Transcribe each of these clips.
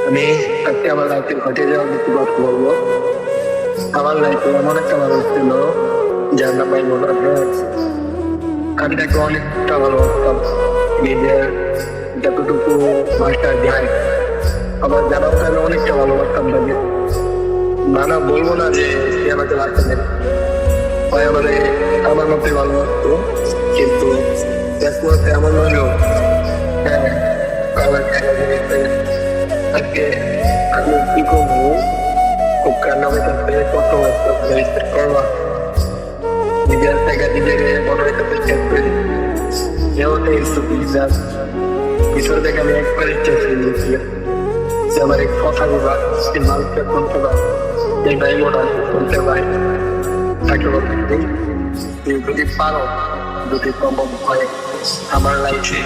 আমি আজকে আমার লাইফে ঘটে যাওয়া কিছু কথা বলবো। আমার লাইফে এমন একটা মানুষ ছিল যার নাম আমি মনে হয় আমি তাকে অনেকটা ভালোবাসতাম। নিজের যতটুকু ভাষা যায় আমার জানার আমি অনেকটা ভালোবাসতাম তাকে। না বলবো না যে সে আমাকে লাগছে ভাই আমাদের আমার মধ্যে ভালোবাসতো, কিন্তু এমন হলো হ্যাঁ আমার আজকে আমি কি করবো খুব কান্না হইতেছে, কত করবা নিজের জায়গা নিজের বড় হইতেছে শেষ করে যেমনটা একটু বিশ্বাস ঈশ্বর থেকে আমি একবারই চেষ্টা দিয়েছিলাম যে আমার এই কথাগুলো সে মানুষকে শুনতে পারে, এটাই মনে হয় শুনতে পারে। তাকে বলতে যদি পারো, যদি সম্ভব হয় আমার লাইফে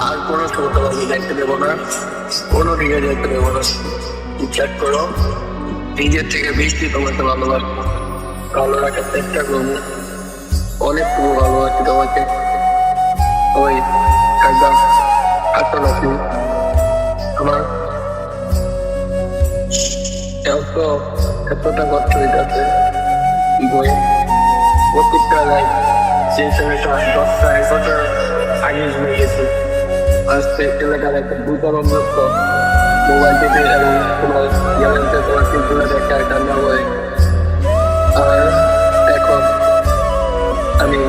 আর কোনো ছোট বাবু দেখতে দেবো না, কোনো দিকে দেখতে দেবো না। ইচ্ছা করো নিজের থেকে বেশি তোমাকে ভালোবাসবো, ভালো রাখার চেষ্টা করবো, অনেকটুকু ভালোবাসি তোমাকে। ওই একদম কাছাকাছি আমার এতটা কষ্ট হইতেছে বই প্রত্যেকটা লাইফ যে সময়টা 10-11 আগে হয়ে গেছে। আজকে এলাকার একটা দুর্গম মুক্ত মোবাইল টিপে এবং তোমার ইয়াতে তোমার চিন্তা দেখা কান্না হয়। আর এখন আমি